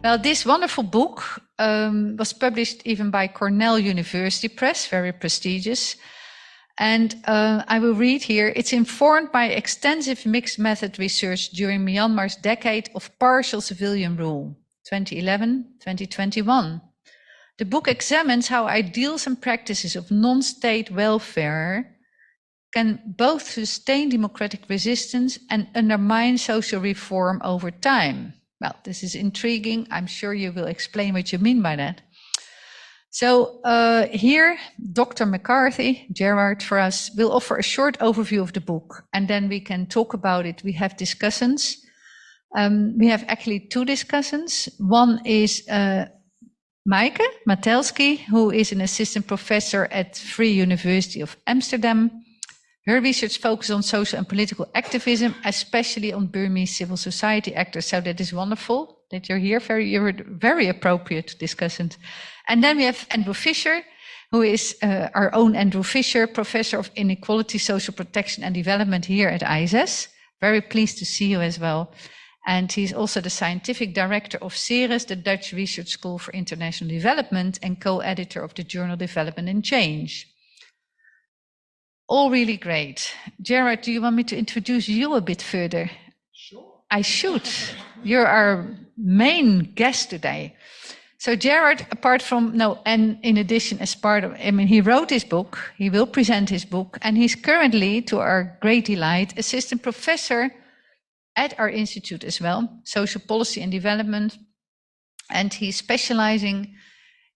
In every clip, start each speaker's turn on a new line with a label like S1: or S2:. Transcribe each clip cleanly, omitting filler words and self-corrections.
S1: Well, this wonderful book was published even by Cornell University Press, very prestigious. And I will read here. It's informed by extensive mixed method research during Myanmar's decade of partial civilian rule, 2011-2021. The book examines how ideals and practices of non-state welfare can both sustain democratic resistance and undermine social reform over time. Well, this is intriguing. I'm sure you will explain what you mean by that. So here, Dr. McCarthy, Gerard for us, will offer a short overview of the book, and then we can talk about it. We have discussants. We have actually two discussants. One is Maaike Matelski, who is an assistant professor at Free University of Amsterdam. Her research focuses on social and political activism, especially on Burmese civil society actors. So that is wonderful that you're here. You're a very appropriate discussant. And then we have Andrew Fisher, who is our own Andrew Fisher, Professor of Inequality, Social Protection and Development here at ISS. Very pleased to see you as well. And he's also the scientific director of CERES, the Dutch Research School for International Development, and co-editor of the journal Development and Change. All really great. Gerard, do you want me to introduce you a bit further?
S2: Sure.
S1: I should. You're our main guest today. So Gerard, and in addition, as part of, he wrote his book, he will present his book, and he's currently, to our great delight, assistant professor at our institute as well, social policy and development. And he's specializing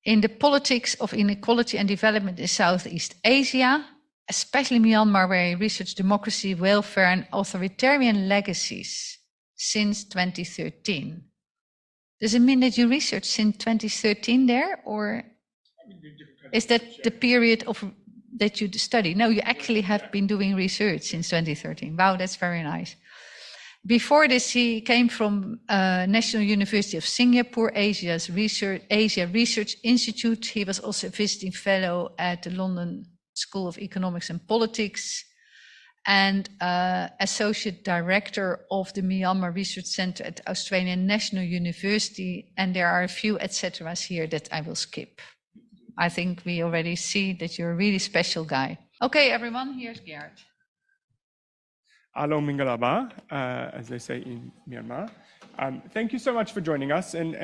S1: in the politics of inequality and development in Southeast Asia, especially Myanmar, where he researched democracy, welfare, and authoritarian legacies since 2013. Does it mean that you researched since 2013 there, or is that the period that you study? No, you actually have been doing research since 2013. Wow, that's very nice. Before this, he came from National University of Singapore, Asia Research Institute. He was also a visiting fellow at the London School of Economics and Politics, and associate director of the Myanmar Research Center at Australian National University. And there are a few et ceteras here that I will skip. I think we already see that you're a really special guy. Okay, everyone, here's Gerard.
S2: Alo Mingalaba, as they say in Myanmar. Thank you so much for joining us, and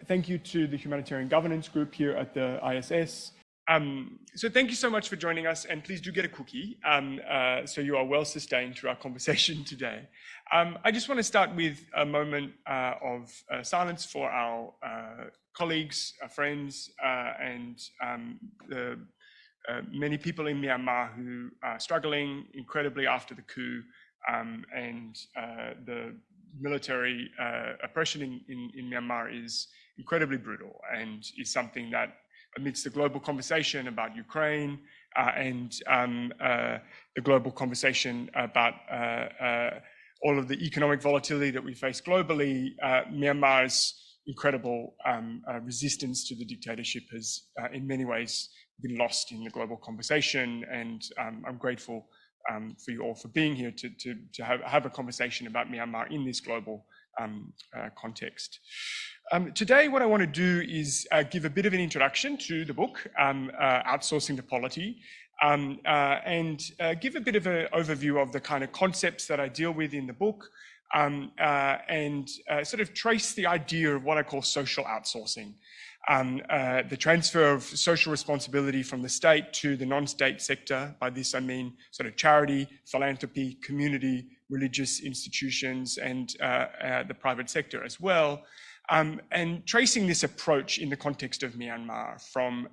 S2: thank you to the Humanitarian Governance group here at the ISS. So thank you so much for joining us, and please do get a cookie so you are well sustained through our conversation today. I just want to start with a moment of silence for our colleagues, our friends, and the many people in Myanmar who are struggling incredibly after the coup, and the military oppression in Myanmar is incredibly brutal and is something that, amidst the global conversation about Ukraine and the global conversation about all of the economic volatility that we face globally, Myanmar's incredible resistance to the dictatorship has in many ways been lost in the global conversation. And I'm grateful for you all for being here to have a conversation about Myanmar in this global context. Today, what I want to do is give a bit of an introduction to the book, Outsourcing the Polity, and give a bit of an overview of the kind of concepts that I deal with in the book, and sort of trace the idea of what I call social outsourcing, the transfer of social responsibility from the state to the non-state sector. By this, I mean sort of charity, philanthropy, community, religious institutions, and the private sector as well. And tracing this approach in the context of Myanmar from,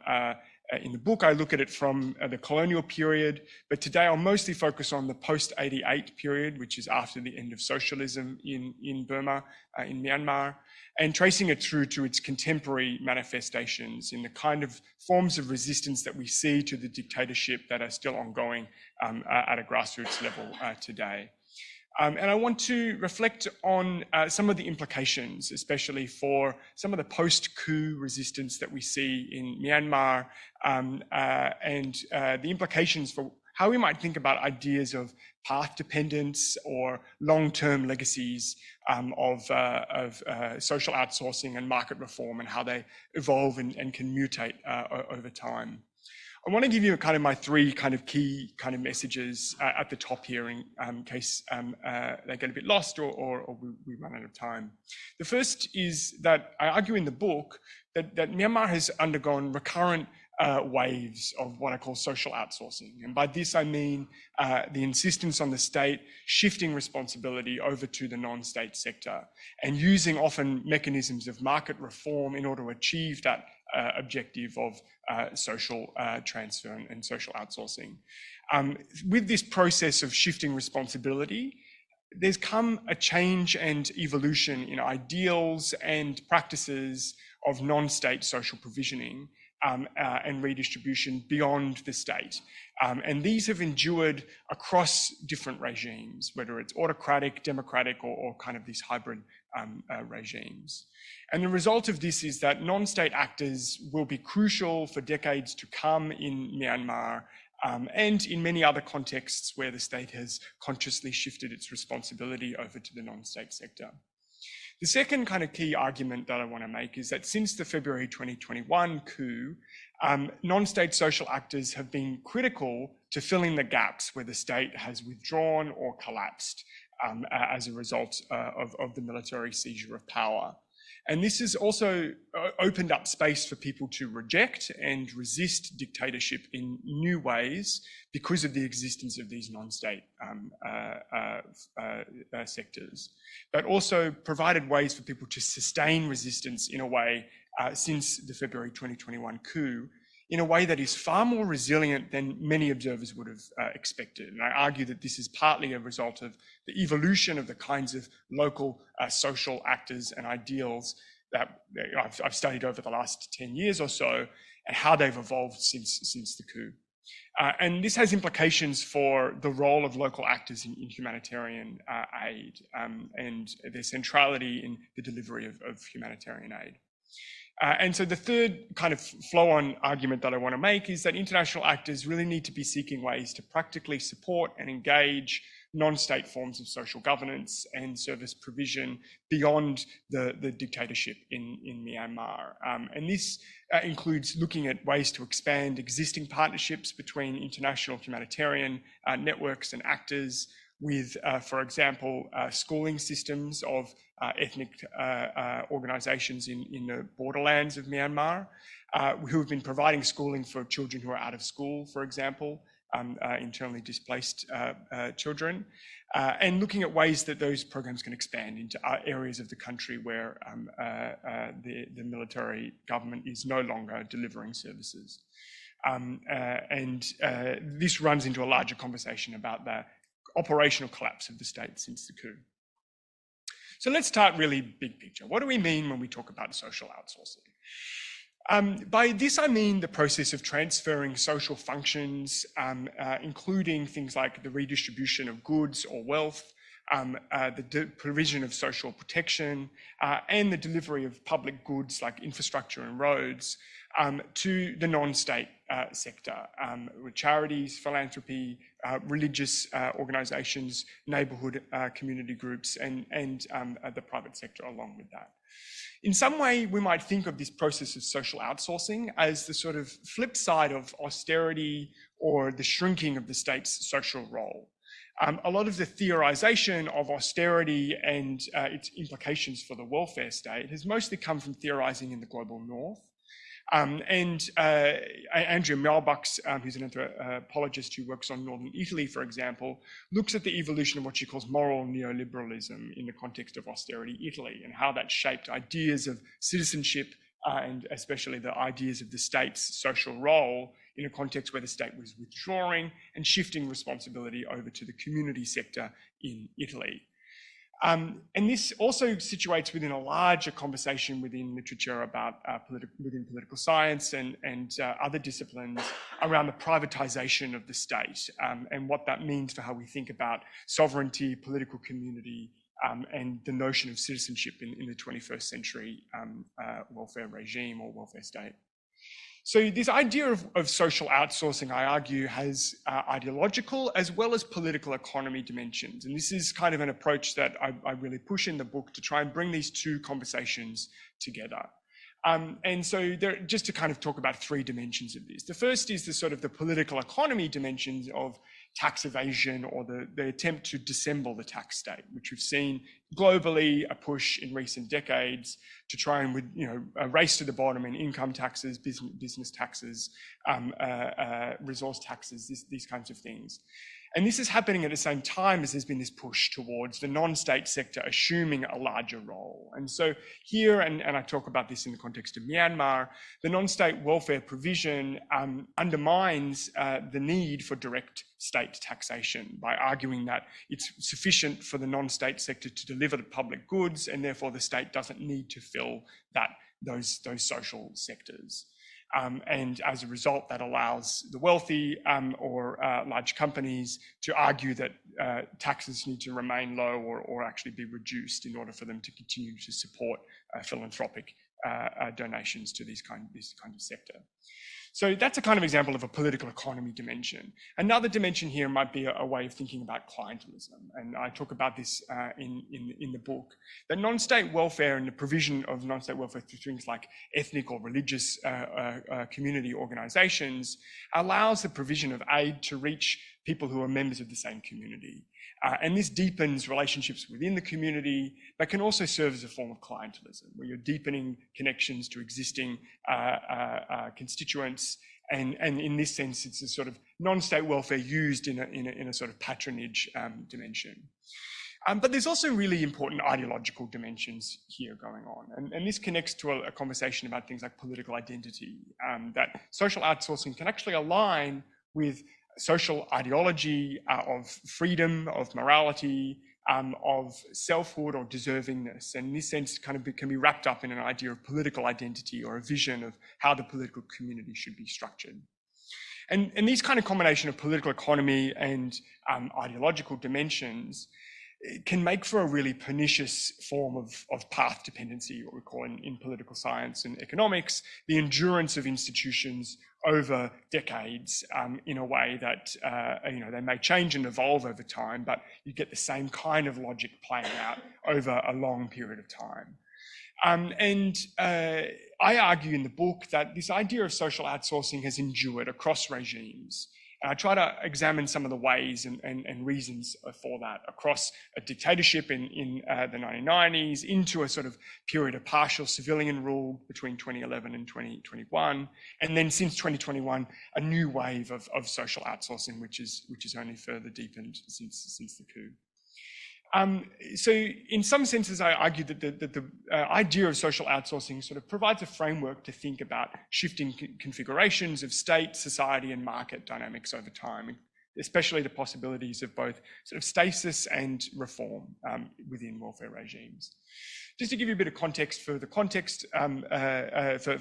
S2: in the book, I look at it from the colonial period, but today I'll mostly focus on the post-88 period, which is after the end of socialism in Burma, in Myanmar, and tracing it through to its contemporary manifestations in the kind of forms of resistance that we see to the dictatorship that are still ongoing at a grassroots level today. And I want to reflect on some of the implications, especially for some of the post-coup resistance that we see in Myanmar, and the implications for how we might think about ideas of path dependence or long-term legacies of social outsourcing and market reform, and how they evolve and can mutate over time. I want to give you kind of my three kind of key kind of messages at the top here in case they get a bit lost or we run out of time. The first is that I argue in the book that Myanmar has undergone recurrent waves of what I call social outsourcing. And by this, I mean the insistence on the state shifting responsibility over to the non-state sector and using often mechanisms of market reform in order to achieve that objective of social transfer and social outsourcing. With this process of shifting responsibility, there's come a change and evolution in ideals and practices of non-state social provisioning and redistribution beyond the state. And these have endured across different regimes, whether it's autocratic, democratic, or kind of these hybrid regimes. And the result of this is that non-state actors will be crucial for decades to come in Myanmar, and in many other contexts where the state has consciously shifted its responsibility over to the non-state sector. The second kind of key argument that I want to make is that since the February 2021 coup, non-state social actors have been critical to filling the gaps where the state has withdrawn or collapsed as a result of the military seizure of power. And this has also opened up space for people to reject and resist dictatorship in new ways because of the existence of these non-state sectors, but also provided ways for people to sustain resistance in a way since the February 2021 coup, in a way that is far more resilient than many observers would have expected. And I argue that this is partly a result of the evolution of the kinds of local social actors and ideals that I've studied over the last 10 years or so, and how they've evolved since the coup. And this has implications for the role of local actors in humanitarian aid and their centrality in the delivery of humanitarian aid. And so the third kind of flow-on argument that I want to make is that international actors really need to be seeking ways to practically support and engage non-state forms of social governance and service provision beyond the dictatorship in Myanmar. And this includes looking at ways to expand existing partnerships between international humanitarian networks and actors with, for example, schooling systems of ethnic organizations in the borderlands of Myanmar, who have been providing schooling for children who are out of school, for example, internally displaced children, and looking at ways that those programs can expand into areas of the country where the military government is no longer delivering services. This runs into a larger conversation about the operational collapse of the state since the coup. So let's start really big picture. What do we mean when we talk about social outsourcing? By this, I mean the process of transferring social functions, including things like the redistribution of goods or wealth, the provision of social protection, and the delivery of public goods like infrastructure and roads to the non-state sector, with charities, philanthropy, religious organizations, neighborhood community groups, and the private sector along with that. In some way, we might think of this process of social outsourcing as the sort of flip side of austerity or the shrinking of the state's social role. A lot of the theorization of austerity and its implications for the welfare state has mostly come from theorizing in the global north. Andrea Malbucks, who's an anthropologist who works on northern Italy, for example, looks at the evolution of what she calls moral neoliberalism in the context of austerity Italy, and how that shaped ideas of citizenship and especially the ideas of the state's social role in a context where the state was withdrawing and shifting responsibility over to the community sector in Italy. And this also situates within a larger conversation within literature about within political science and other disciplines around the privatization of the state and what that means for how we think about sovereignty, political community, and the notion of citizenship in the 21st century welfare regime or welfare state. So this idea of social outsourcing, I argue, has ideological as well as political economy dimensions. And this is kind of an approach that I really push in the book to try and bring these two conversations together. And so just to kind of talk about three dimensions of this. The first is the sort of the political economy dimensions of tax evasion or the attempt to dissemble the tax state, which we've seen globally a push in recent decades to try and, a race to the bottom in income taxes, business taxes, resource taxes, these kinds of things. And this is happening at the same time as there's been this push towards the non-state sector assuming a larger role. And so here, and I talk about this in the context of Myanmar, the non-state welfare provision undermines the need for direct state taxation by arguing that it's sufficient for the non-state sector to deliver the public goods, and therefore the state doesn't need to fill those social sectors. And as a result, that allows the wealthy or large companies to argue that taxes need to remain low or actually be reduced in order for them to continue to support philanthropic donations to this kind of sector. So that's a kind of example of a political economy dimension. Another dimension here might be a way of thinking about clientelism. And I talk about this in the book, that non-state welfare and the provision of non-state welfare through things like ethnic or religious community organizations allows the provision of aid to reach people who are members of the same community. And this deepens relationships within the community, but can also serve as a form of clientelism, where you're deepening connections to existing constituents. And in this sense, it's a sort of non-state welfare used in a sort of patronage dimension. But there's also really important ideological dimensions here going on. And this connects to a conversation about things like political identity, that social outsourcing can actually align with social ideology of freedom, of morality, of selfhood or deservingness. And in this sense, kind of can be wrapped up in an idea of political identity or a vision of how the political community should be structured. And these kind of combination of political economy and ideological dimensions can make for a really pernicious form of path dependency, what we call in political science and economics, the endurance of institutions over decades in a way that, they may change and evolve over time, but you get the same kind of logic playing out over a long period of time. I argue in the book that this idea of social outsourcing has endured across regimes. And I try to examine some of the ways and reasons for that across a dictatorship in the 1990s, into a sort of period of partial civilian rule between 2011 and 2021. And then since 2021, a new wave of social outsourcing, which is only further deepened since the coup. So in some senses, I argue that the idea of social outsourcing sort of provides a framework to think about shifting configurations of state, society, and market dynamics over time, especially the possibilities of both sort of stasis and reform within welfare regimes. Just to give you a bit of context for the context for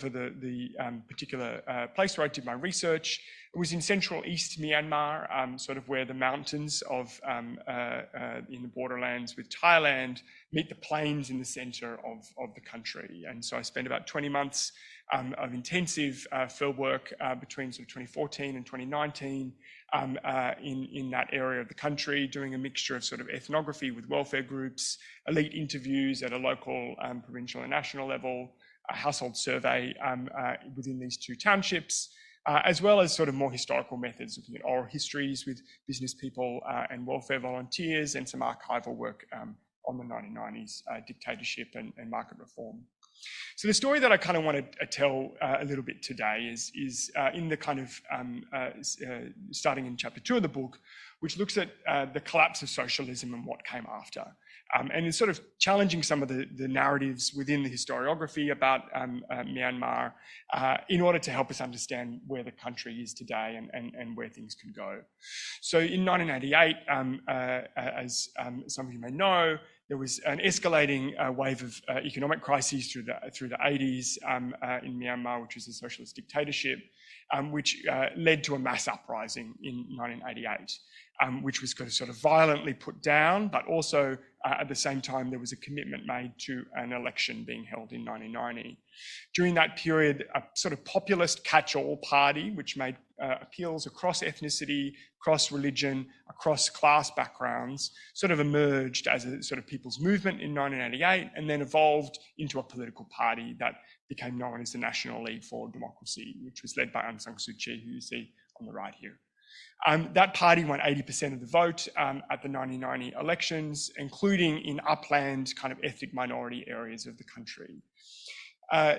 S2: the particular place where I did my research, it was in central East Myanmar, sort of where the mountains of in the borderlands with Thailand meet the plains in the center of the country. And so I spent about 20 months of intensive field work between sort of 2014 and 2019 in that area of the country, doing a mixture of sort of ethnography with welfare groups, elite interviews at a local, provincial and national level, a household survey within these two townships, as well as sort of more historical methods, looking at oral histories with business people and welfare volunteers, and some archival work on the 1990s dictatorship and market reform. So the story that I kind of want to tell a little bit today is in the kind of starting in chapter 2 of the book, which looks at the collapse of socialism and what came after. And it's sort of challenging some of the narratives within the historiography about Myanmar in order to help us understand where the country is today and where things can go. So in 1988, as some of you may know, there was an escalating wave of economic crises through the 80s in Myanmar, which was a socialist dictatorship, which led to a mass uprising in 1988. which was sort of violently put down, but also at the same time there was a commitment made to an election being held in 1990. During that period, a sort of populist catch-all party, which made appeals across ethnicity, across religion, across class backgrounds, sort of emerged as a sort of people's movement in 1988, and then evolved into a political party that became known as the National League for Democracy, which was led by Aung San Suu Kyi, who you see on the right here. That party won 80% of the vote at the 1990 elections, including in upland kind of ethnic minority areas of the country.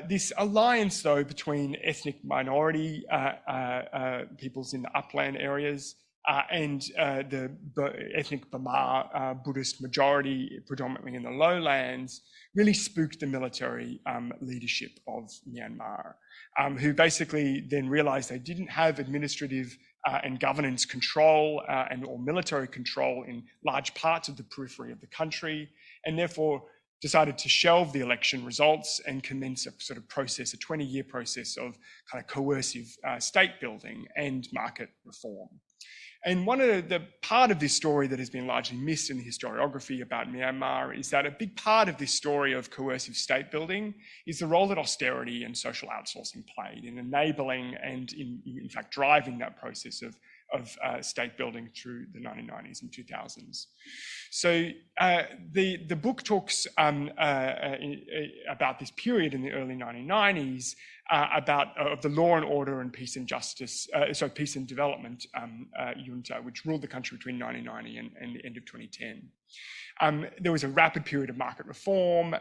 S2: This alliance, though, between ethnic minority peoples in the upland areas and the ethnic Burma Buddhist majority, predominantly in the lowlands, really spooked the military leadership of Myanmar, who basically then realized they didn't have administrative and governance control or military control in large parts of the periphery of the country, and therefore decided to shelve the election results and commence a sort of process, a 20-year process of kind of coercive state building and market reform. And one of the part of this story that has been largely missed in the historiography about Myanmar is that a big part of this story of coercive state building is the role that austerity and social outsourcing played in enabling and in fact driving that process of state building through the 1990s and 2000s. So the book talks about this period in the early 1990s about the law and order and peace and justice, peace and development junta, which ruled the country between 1990 and the end of 2010. There was a rapid period of market reform,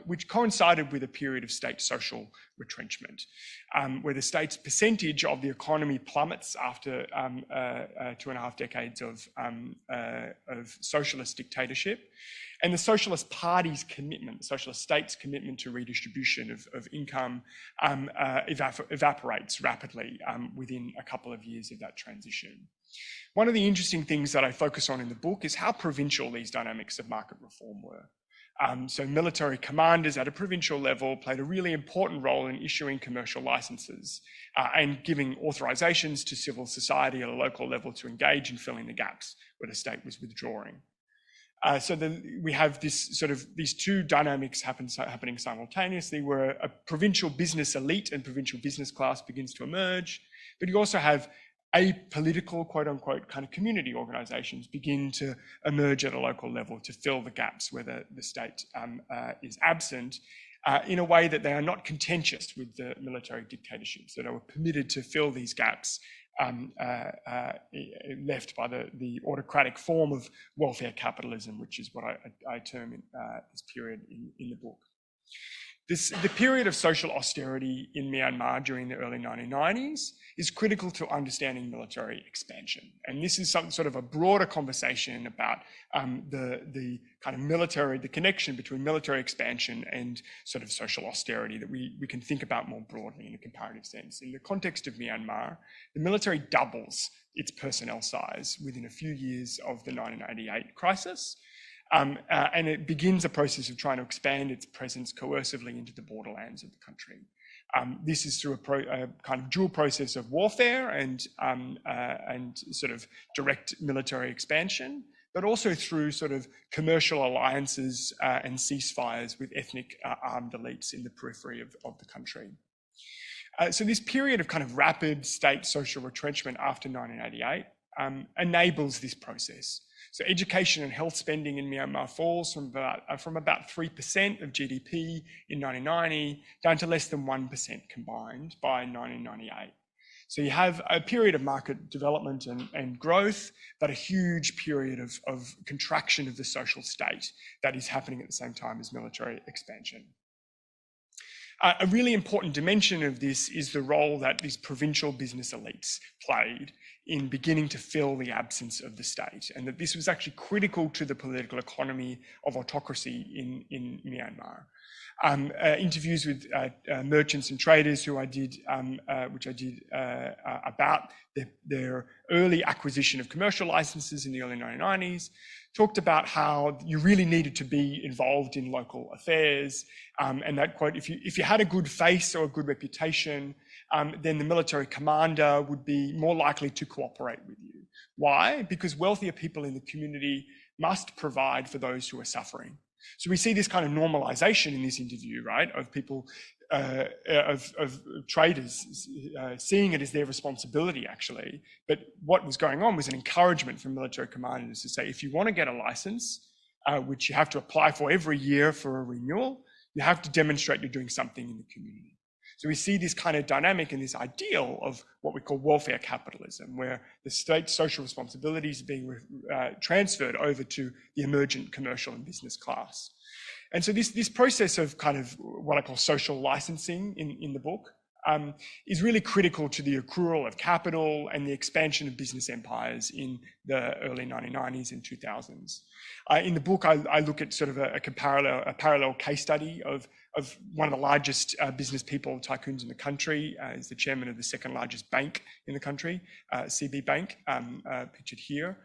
S2: which coincided with a period of state social retrenchment, where the state's percentage of the economy plummets after 2.5 decades of socialist dictatorship. And the Socialist Party's commitment, the Socialist State's commitment to redistribution of income evaporates rapidly within a couple of years of that transition. One of the interesting things that I focus on in the book is how provincial these dynamics of market reform were. So military commanders at a provincial level played a really important role in issuing commercial licenses and giving authorizations to civil society at a local level to engage in filling the gaps where the state was withdrawing. So then we have this sort of these two dynamics happening simultaneously, where a provincial business elite and provincial business class begins to emerge, but you also have apolitical, quote unquote, kind of community organizations begin to emerge at a local level to fill the gaps where the state is absent in a way that they are not contentious with the military dictatorships, that are permitted to fill these gaps left by the autocratic form of welfare capitalism, which is what I term in this period in the book. The period of social austerity in Myanmar during the early 1990s is critical to understanding military expansion. And this is some sort of a broader conversation about the kind of military, the connection between military expansion and sort of social austerity that we can think about more broadly in a comparative sense. In the context of Myanmar, the military doubles its personnel size within a few years of the 1988 crisis. And it begins a process of trying to expand its presence coercively into the borderlands of the country. This is through a kind of dual process of warfare and sort of direct military expansion, but also through sort of commercial alliances and ceasefires with ethnic armed elites in the periphery of the country. So this period of kind of rapid state social retrenchment after 1988 enables this process. So education and health spending in Myanmar falls from about 3% of GDP in 1990 down to less than 1% combined by 1998. So you have a period of market development and growth, but a huge period of contraction of the social state that is happening at the same time as military expansion. A really important dimension of this is the role that these provincial business elites played in beginning to fill the absence of the state, and that this was actually critical to the political economy of autocracy in Myanmar. Interviews with merchants and traders who I did, about their early acquisition of commercial licenses in the early 1990s, talked about how you really needed to be involved in local affairs, and that, quote, if you had a good face or a good reputation, then the military commander would be more likely to cooperate with you, Why? Because wealthier people in the community must provide for those who are suffering. So we see this kind of normalization in this interview, right, of people, of traders seeing it as their responsibility, actually. But what was going on was an encouragement from military commanders to say, if you want to get a license, which you have to apply for every year for a renewal, you have to demonstrate you're doing something in the community. So we see this kind of dynamic and this ideal of what we call welfare capitalism, where the state's social responsibilities are being transferred over to the emergent commercial and business class. And so this process of kind of what I call social licensing in the book is really critical to the accrual of capital and the expansion of business empires in the early 1990s and 2000s. In the book, I look at sort of a parallel case study of one of the largest business people tycoons in the country. He's the chairman of the second largest bank in the country, CB Bank, pictured here.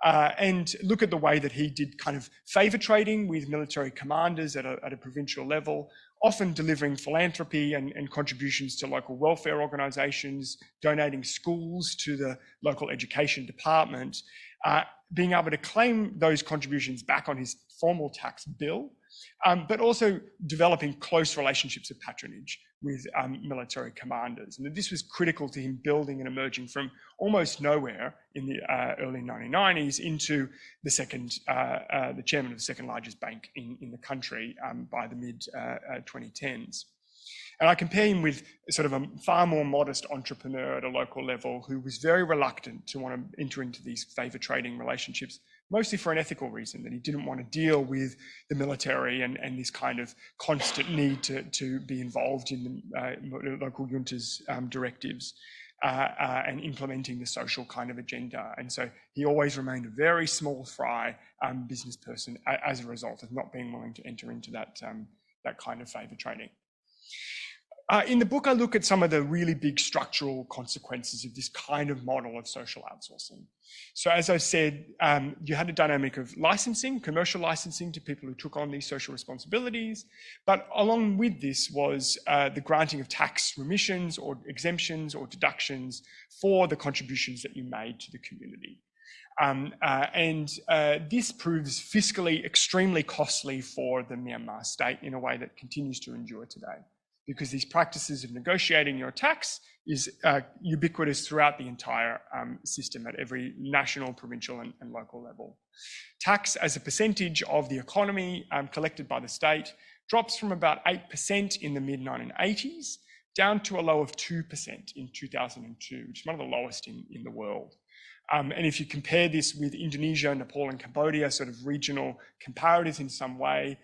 S2: And look at the way that he did kind of favor trading with military commanders at a provincial level, often delivering philanthropy and contributions to local welfare organizations, donating schools to the local education department, being able to claim those contributions back on his formal tax bill, but also developing close relationships of patronage with military commanders. And this was critical to him building and emerging from almost nowhere in the early 1990s into the chairman of the second largest bank in the country by the mid 2010s. And I compare him with sort of a far more modest entrepreneur at a local level who was very reluctant to want to enter into these favor trading relationships, mostly for an ethical reason, that he didn't want to deal with the military and this kind of constant need to be involved in the local junta's directives and implementing the social kind of agenda. And so he always remained a very small fry business person as a result of not being willing to enter into that kind of favor trading. In the book, I look at some of the really big structural consequences of this kind of model of social outsourcing. So as I said, you had a dynamic of licensing, commercial licensing to people who took on these social responsibilities. But along with this was the granting of tax remissions or exemptions or deductions for the contributions that you made to the community. This proves fiscally extremely costly for the Myanmar state in a way that continues to endure today, because these practices of negotiating your tax is ubiquitous throughout the entire system at every national, provincial and local level. Tax as a percentage of the economy collected by the state drops from about 8% in the mid-1980s down to a low of 2% in 2002, which is one of the lowest in the world. And if you compare this with Indonesia, Nepal and Cambodia, sort of regional comparators in some way,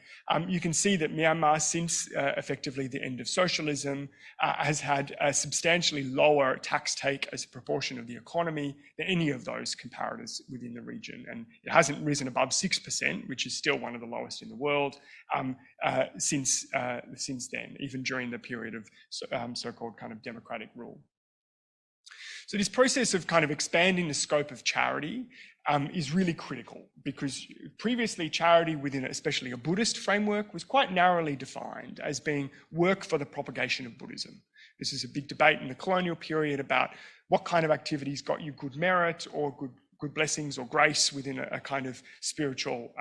S2: you can see that Myanmar, since effectively the end of socialism, has had a substantially lower tax take as a proportion of the economy than any of those comparators within the region. And it hasn't risen above 6%, which is still one of the lowest in the world, since then, even during the period of so-called kind of democratic rule. So this process of kind of expanding the scope of charity is really critical, because previously charity within especially a Buddhist framework was quite narrowly defined as being work for the propagation of Buddhism. This is a big debate in the colonial period about what kind of activities got you good merit or good blessings or grace within a kind of spiritual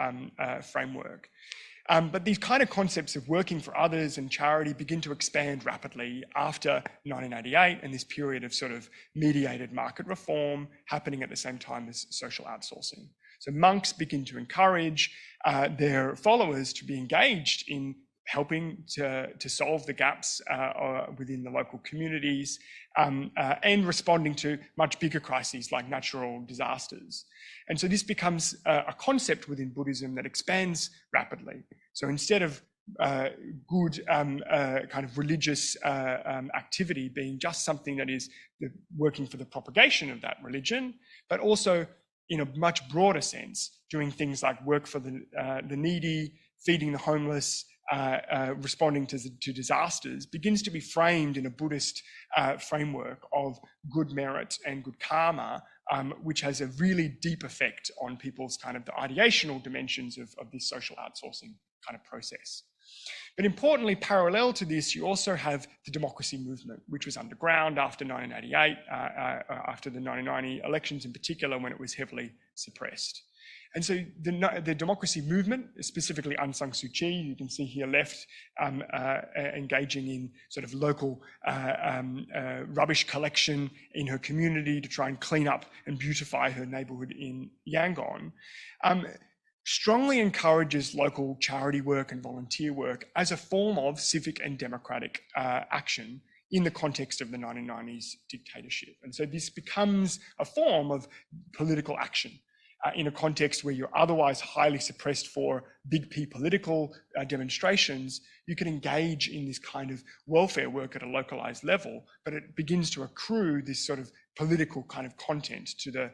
S2: framework. But these kind of concepts of working for others and charity begin to expand rapidly after 1988 and this period of sort of mediated market reform happening at the same time as social outsourcing. So monks begin to encourage their followers to be engaged in helping to solve the gaps within the local communities and responding to much bigger crises like natural disasters. And so this becomes a concept within Buddhism that expands rapidly. So instead of good kind of religious activity being just something that is working for the propagation of that religion, but also in a much broader sense, doing things like work for the needy, feeding the homeless, responding to disasters, begins to be framed in a Buddhist framework of good merit and good karma, which has a really deep effect on people's kind of the ideational dimensions of this social outsourcing kind of process. But importantly, parallel to this, you also have the democracy movement, which was underground after 1988, after the 1990 elections in particular, when it was heavily suppressed. And so the democracy movement, specifically Aung San Suu Kyi, you can see here left, engaging in sort of local rubbish collection in her community to try and clean up and beautify her neighborhood in Yangon, strongly encourages local charity work and volunteer work as a form of civic and democratic action in the context of the 1990s dictatorship. And so this becomes a form of political action in a context where you're otherwise highly suppressed for big P political demonstrations. You can engage in this kind of welfare work at a localized level, but it begins to accrue this sort of political kind of content to the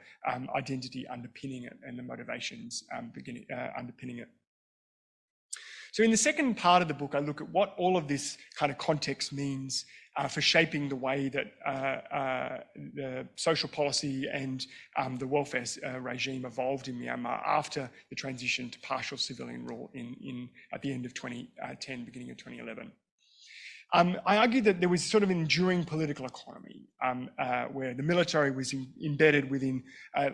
S2: identity underpinning it and the motivations underpinning it. So in the second part of the book, I look at what all of this kind of context means for shaping the way that the social policy and the welfare regime evolved in Myanmar after the transition to partial civilian rule at the end of 2010, beginning of 2011. I argue that there was sort of an enduring political economy where the military was embedded within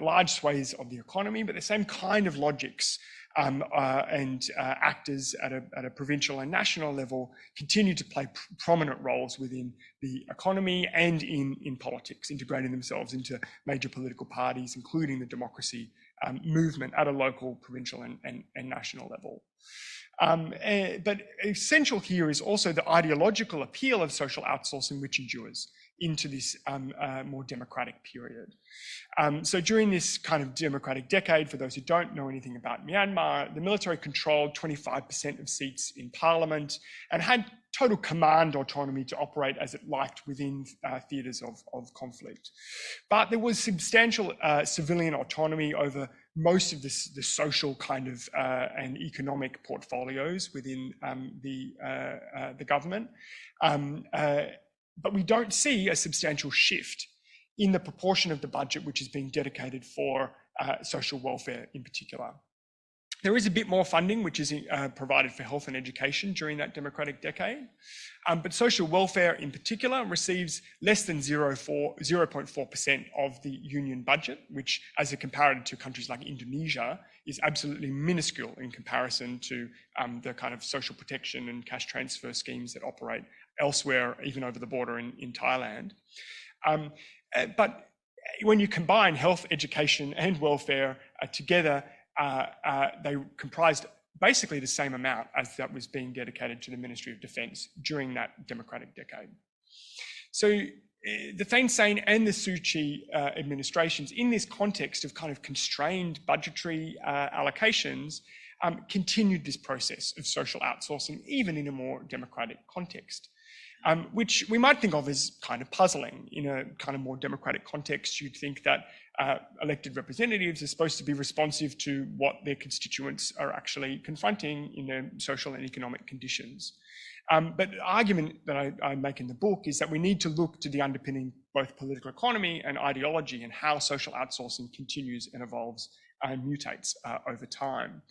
S2: large swathes of the economy, but the same kind of logics and actors at a provincial and national level continue to play prominent roles within the economy and in politics, integrating themselves into major political parties, including the democracy movement at a local, provincial and national level. But essential here is also the ideological appeal of social outsourcing, which endures into this more democratic period. So during this kind of democratic decade, for those who don't know anything about Myanmar, the military controlled 25% of seats in parliament and had total command autonomy to operate as it liked within theatres of conflict. But there was substantial civilian autonomy over most of the social kind of and economic portfolios within the government. But we don't see a substantial shift in the proportion of the budget which is being dedicated for social welfare in particular. There is a bit more funding which is provided for health and education during that democratic decade, but social welfare in particular receives less than 0.4% of the union budget, which as a comparative to countries like Indonesia is absolutely minuscule in comparison to the kind of social protection and cash transfer schemes that operate elsewhere, even over the border in Thailand. But when you combine health, education and welfare together, they comprised basically the same amount as that was being dedicated to the Ministry of Defence during that democratic decade. So the Thein Sein and the Suu Kyi administrations, in this context of kind of constrained budgetary allocations, continued this process of social outsourcing, even in a more democratic context. Which we might think of as kind of puzzling. In a kind of more democratic context, you'd think that elected representatives are supposed to be responsive to what their constituents are actually confronting in their social and economic conditions. But the argument that I make in the book is that we need to look to the underpinning both political economy and ideology and how social outsourcing continues and evolves and mutates over time.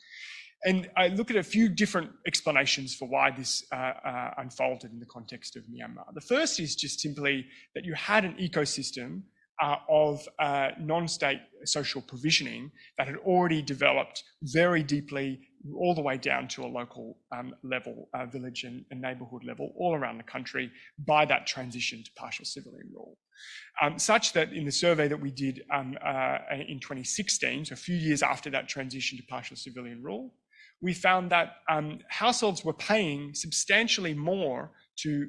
S2: And I look at a few different explanations for why this unfolded in the context of Myanmar. The first is just simply that you had an ecosystem of non-state social provisioning that had already developed very deeply all the way down to a local level, village and neighbourhood level all around the country by that transition to partial civilian rule. Such that in the survey that we did in 2016, so a few years after that transition to partial civilian rule, we found that households were paying substantially more to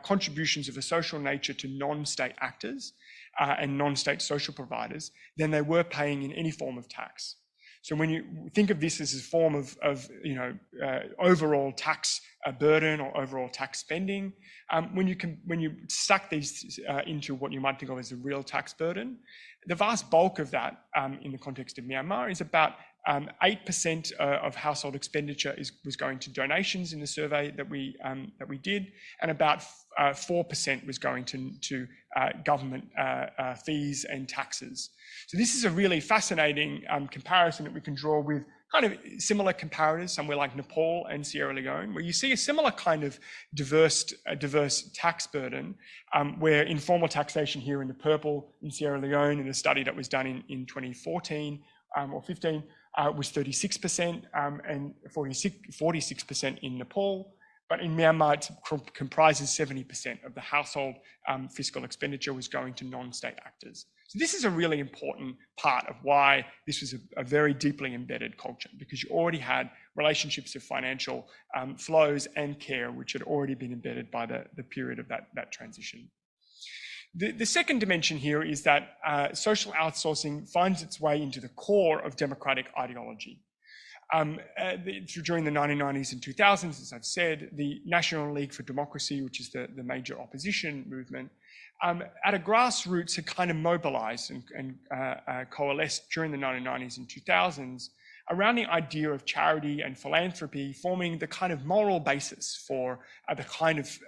S2: contributions of a social nature to non-state actors and non-state social providers than they were paying in any form of tax. So when you think of this as a form of overall tax burden or overall tax spending, when you stack these into what you might think of as a real tax burden, the vast bulk of that in the context of Myanmar is about 8% of household expenditure was going to donations in the survey that we did, and about 4% was going to government fees and taxes. So this is a really fascinating comparison that we can draw with kind of similar comparators, somewhere like Nepal and Sierra Leone, where you see a similar kind of diverse tax burden, where informal taxation here in the purple in Sierra Leone, in a study that was done in 2014 or 15, was 36% and 46% in Nepal. But in Myanmar, it comprises 70% of the household fiscal expenditure was going to non-state actors. So this is a really important part of why this was a very deeply embedded culture, because you already had relationships of financial flows and care, which had already been embedded by the period of that transition. The second dimension here is that social outsourcing finds its way into the core of democratic ideology. During the 1990s and 2000s, as I've said, the National League for Democracy, which is the major opposition movement, at a grassroots had kind of mobilized and coalesced during the 1990s and 2000s around the idea of charity and philanthropy forming the kind of moral basis for the kind of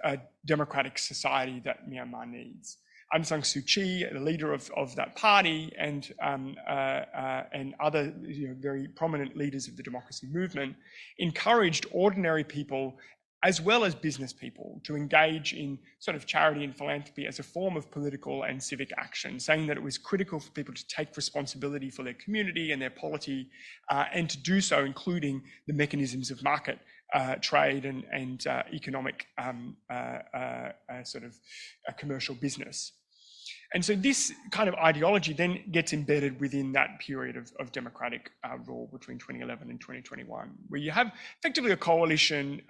S2: democratic society that Myanmar needs. Aung San Suu Kyi, the leader of that party, and other very prominent leaders of the democracy movement, encouraged ordinary people as well as business people to engage in sort of charity and philanthropy as a form of political and civic action, saying that it was critical for people to take responsibility for their community and their polity, and to do so including the mechanisms of market trade and economic sort of commercial business. And so this kind of ideology then gets embedded within that period of democratic rule between 2011 and 2021, where you have effectively a coalition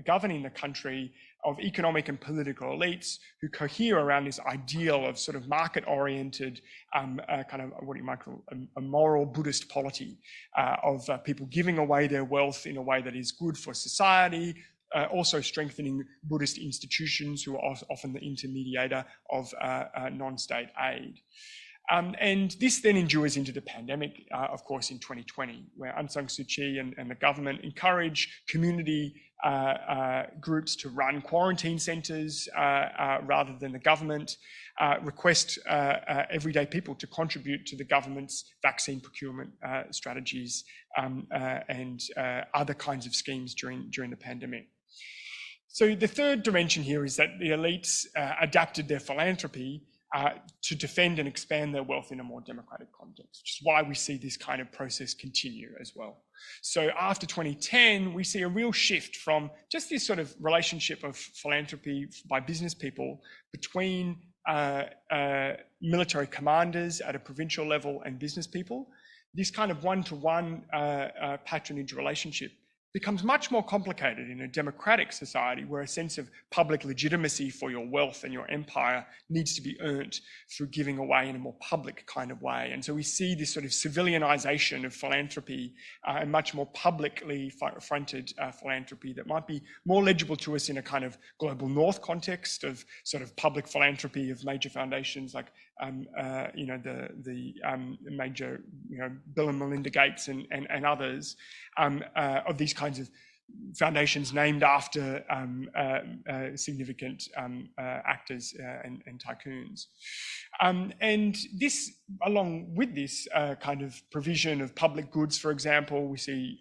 S2: governing the country of economic and political elites who cohere around this ideal of sort of market-oriented, kind of what you might call a moral Buddhist polity of people giving away their wealth in a way that is good for society, also strengthening Buddhist institutions who are often the intermediator of non-state aid. And this then endures into the pandemic, of course, in 2020, where Aung San Suu Kyi and the government encourage community groups to run quarantine centres rather than the government, request everyday people to contribute to the government's vaccine procurement strategies and other kinds of schemes during the pandemic. So the third dimension here is that the elites adapted their philanthropy to defend and expand their wealth in a more democratic context, which is why we see this kind of process continue as well. So after 2010, we see a real shift from just this sort of relationship of philanthropy by business people between military commanders at a provincial level and business people. This kind of one-to-one patronage relationship becomes much more complicated in a democratic society where a sense of public legitimacy for your wealth and your empire needs to be earned through giving away in a more public kind of way. And so we see this sort of civilianization of philanthropy and much more publicly fronted philanthropy that might be more legible to us in a kind of global north context of sort of public philanthropy of major foundations like the major Bill and Melinda Gates and others, of these kinds of foundations named after significant actors and tycoons. And this, along with this kind of provision of public goods, for example, we see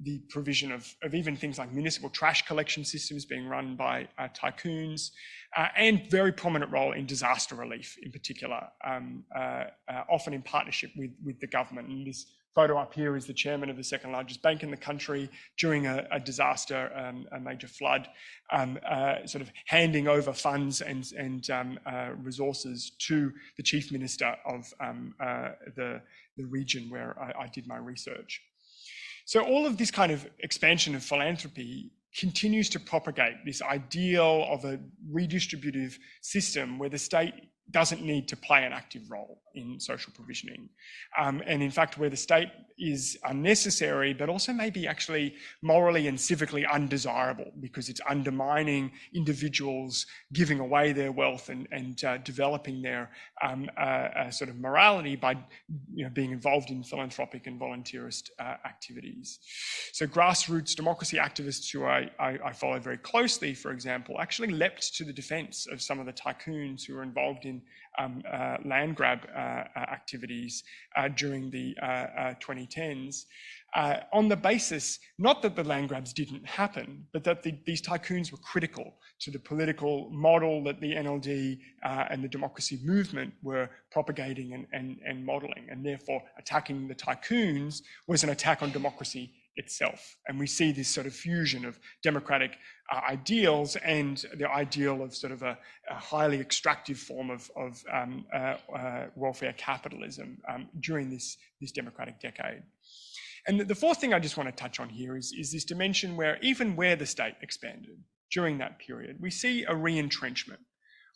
S2: the provision of even things like municipal trash collection systems being run by tycoons, and very prominent role in disaster relief in particular, often in partnership with the government. And this photo up here is the chairman of the second largest bank in the country during a disaster, a major flood, sort of handing over funds and resources to the chief minister of the region where I did my research. So all of this kind of expansion of philanthropy continues to propagate this ideal of a redistributive system where the state doesn't need to play an active role in social provisioning. And in fact, where the state is unnecessary, but also maybe actually morally and civically undesirable because it's undermining individuals giving away their wealth and developing their sort of morality by being involved in philanthropic and volunteerist activities. So grassroots democracy activists who I follow very closely, for example, actually leapt to the defense of some of the tycoons who were involved in land grab activities during the 2010s, on the basis, not that the land grabs didn't happen, but that these tycoons were critical to the political model that the NLD and the democracy movement were propagating and modeling, and therefore attacking the tycoons was an attack on democracy itself. And we see this sort of fusion of democratic ideals and the ideal of sort of a highly extractive form of welfare capitalism during this democratic decade. And the fourth thing I just want to touch on here is this dimension where even where the state expanded during that period, we see a re-entrenchment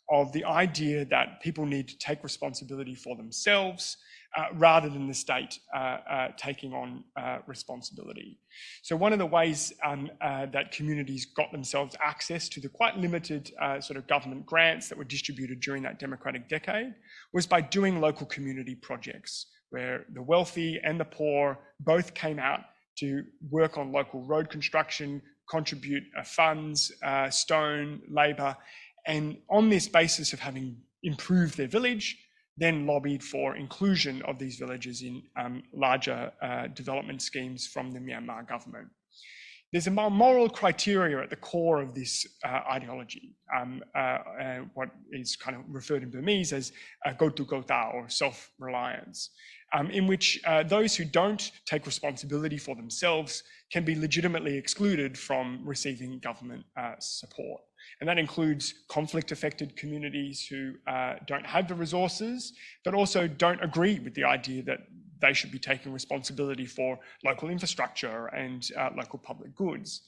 S2: of the idea that people need to take responsibility for themselves rather than the state taking on responsibility. So one of the ways that communities got themselves access to the quite limited sort of government grants that were distributed during that democratic decade was by doing local community projects, where the wealthy and the poor both came out to work on local road construction, contribute funds, stone, labour, and on this basis of having improved their village, then lobbied for inclusion of these villages in larger development schemes from the Myanmar government. There's a moral criteria at the core of this ideology, what is kind of referred in Burmese as gotu gota, or self-reliance, in which those who don't take responsibility for themselves can be legitimately excluded from receiving government support. And that includes conflict-affected communities who don't have the resources, but also don't agree with the idea that they should be taking responsibility for local infrastructure and local public goods.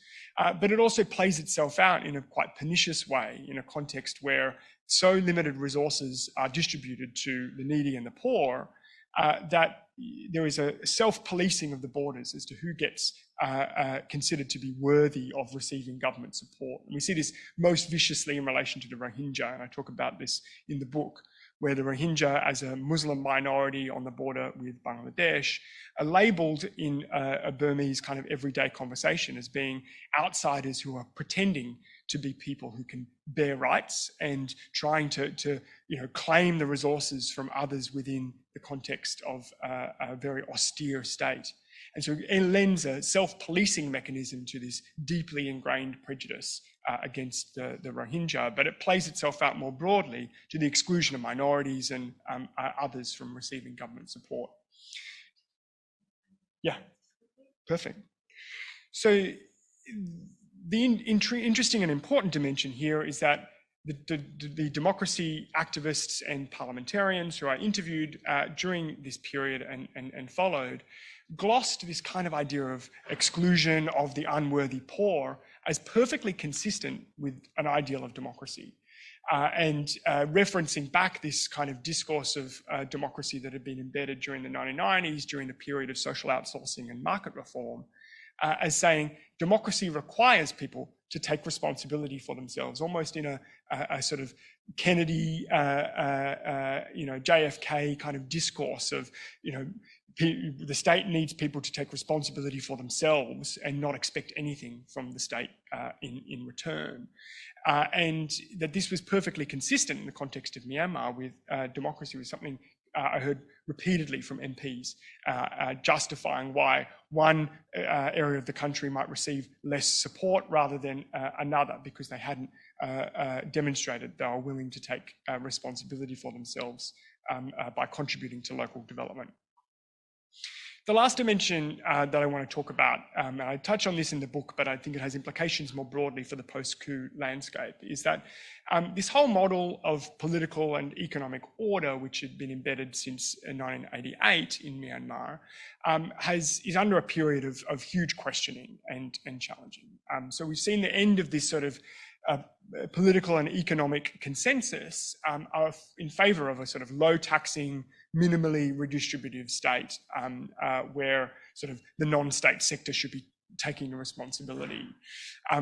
S2: But it also plays itself out in a quite pernicious way in a context where so limited resources are distributed to the needy and the poor that there is a self-policing of the borders as to who gets considered to be worthy of receiving government support. And we see this most viciously in relation to the Rohingya, and I talk about this in the book, where the Rohingya, as a Muslim minority on the border with Bangladesh, are labelled in a Burmese kind of everyday conversation as being outsiders who are pretending to be people who can bear rights and trying to claim the resources from others within the context of a very austere state. And so it lends a self-policing mechanism to this deeply ingrained prejudice against the Rohingya, but it plays itself out more broadly to the exclusion of minorities and others from receiving government support. Yeah, perfect. So the interesting and important dimension here is that the democracy activists and parliamentarians who I interviewed during this period and followed glossed this kind of idea of exclusion of the unworthy poor as perfectly consistent with an ideal of democracy. And referencing back this kind of discourse of democracy that had been embedded during the 1990s, during the period of social outsourcing and market reform, as saying democracy requires people to take responsibility for themselves, almost in a sort of Kennedy, JFK kind of discourse of, the state needs people to take responsibility for themselves and not expect anything from the state in return. And that this was perfectly consistent in the context of Myanmar with democracy was something I heard repeatedly from MPs justifying why one area of the country might receive less support rather than another, because they hadn't demonstrated they were willing to take responsibility for themselves by contributing to local development. The last dimension that I want to talk about, and I touch on this in the book, but I think it has implications more broadly for the post-coup landscape, is that this whole model of political and economic order, which had been embedded since 1988 in Myanmar, is under a period of huge questioning and challenging. So we've seen the end of this sort of political and economic consensus are in favour of a sort of low taxing, minimally redistributive state where sort of the non-state sector should be taking the responsibility.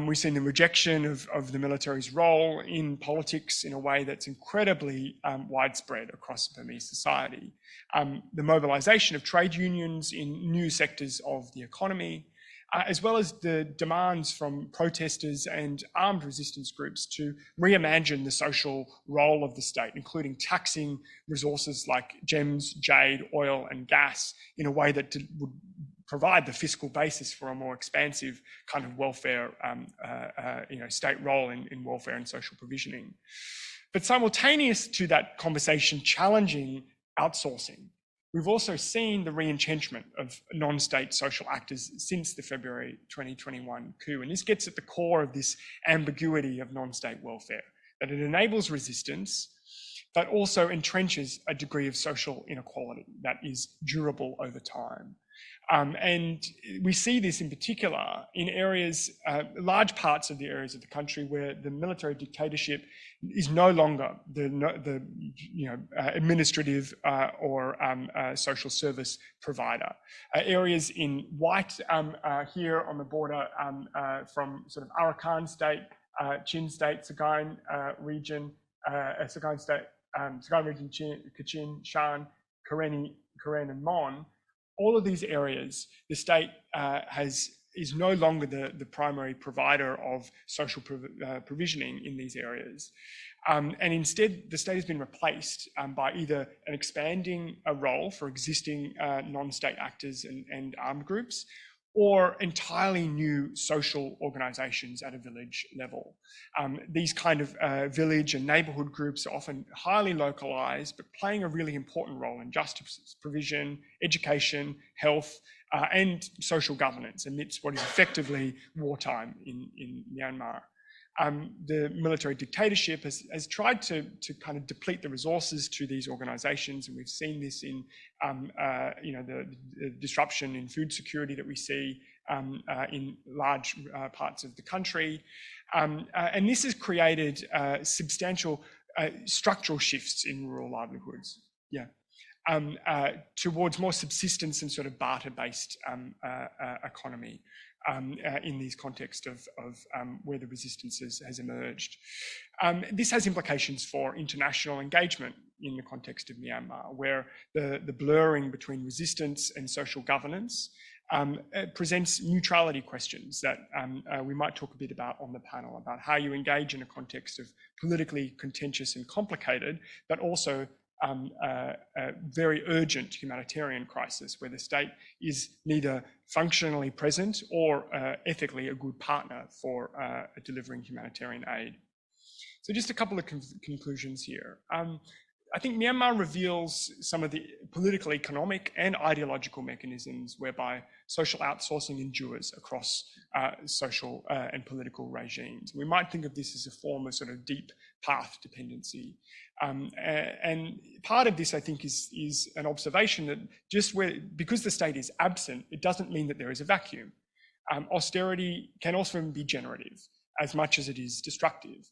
S2: We've seen the rejection of the military's role in politics in a way that's incredibly widespread across Burmese society. The mobilisation of trade unions in new sectors of the economy, as well as the demands from protesters and armed resistance groups to reimagine the social role of the state, including taxing resources like gems, jade, oil and gas in a way that would provide the fiscal basis for a more expansive kind of welfare, state role in welfare and social provisioning. But simultaneous to that conversation challenging outsourcing, we've also seen the re-entrenchment of non-state social actors since the February 2021 coup. And this gets at the core of this ambiguity of non-state welfare, that it enables resistance, but also entrenches a degree of social inequality that is durable over time. And we see this in particular in areas, large parts of the areas of the country where the military dictatorship is no longer the administrative or social service provider. Areas in white here on the border from sort of Arakan state, Chin state, Sagaing region, Sagaing state, Sagaing region, Kachin, Shan, Karen and Mon. All of these areas, the state is no longer the primary provider of social provisioning in these areas. And instead, the state has been replaced by either an expanding role for existing non-state actors and armed groups, or entirely new social organisations at a village level. These kind of village and neighbourhood groups are often highly localised, but playing a really important role in justice provision, education, health, and social governance amidst what is effectively wartime in Myanmar. The military dictatorship has tried to kind of deplete the resources to these organisations, and we've seen this in the disruption in food security that we see in large parts of the country, and this has created substantial structural shifts in rural livelihoods. Towards more subsistence and sort of barter-based economy. In these contexts of where the resistance has emerged. This has implications for international engagement in the context of Myanmar, where the blurring between resistance and social governance presents neutrality questions that we might talk a bit about on the panel, about how you engage in a context of politically contentious and complicated, but also a very urgent humanitarian crisis where the state is neither functionally present or ethically a good partner for delivering humanitarian aid. So just a couple of conclusions here. I think Myanmar reveals some of the political, economic and ideological mechanisms whereby social outsourcing endures across social and political regimes. We might think of this as a form of sort of deep path dependency. And part of this, I think, is an observation that because the state is absent, it doesn't mean that there is a vacuum. Austerity can also be generative as much as it is destructive.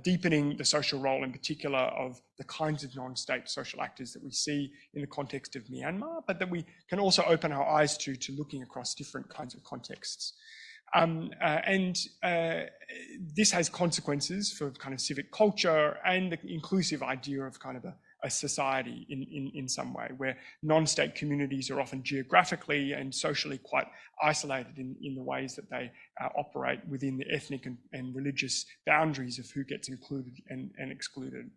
S2: Deepening the social role in particular of the kinds of non-state social actors that we see in the context of Myanmar, but that we can also open our eyes to looking across different kinds of contexts. This has consequences for kind of civic culture and the inclusive idea of kind of a society in some way, where non-state communities are often geographically and socially quite isolated in the ways that they operate within the ethnic and religious boundaries of who gets included and excluded.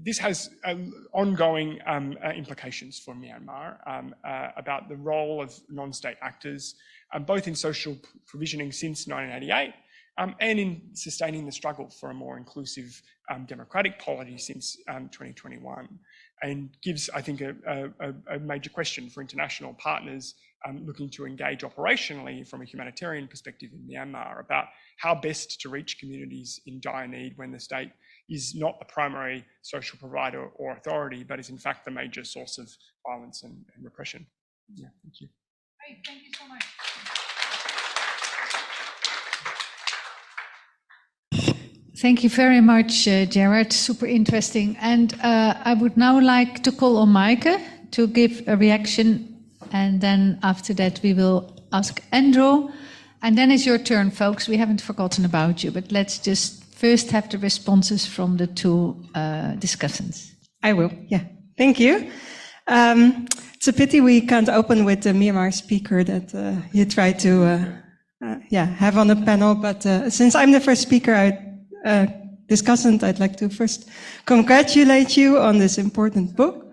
S2: This has ongoing implications for Myanmar about the role of non-state actors, both in social provisioning since 1988 and in sustaining the struggle for a more inclusive democratic polity since 2021, and gives, I think, a major question for international partners looking to engage operationally from a humanitarian perspective in Myanmar about how best to reach communities in dire need when the state is not the primary social provider or authority, but is in fact the major source of violence and repression. Yeah, thank you.
S1: Great, thank you so much. Thank you very much, Jared. Super interesting. And I would now like to call on Maaike to give a reaction. And then after that, we will ask Andrew. And then it's your turn, folks. We haven't forgotten about you, but let's just first have the responses from the two discussants.
S3: I will, yeah. Thank you. It's a pity we can't open with the Myanmar speaker that you tried to have on the panel, but since I'm the first speaker, discussant, I'd like to first congratulate you on this important book.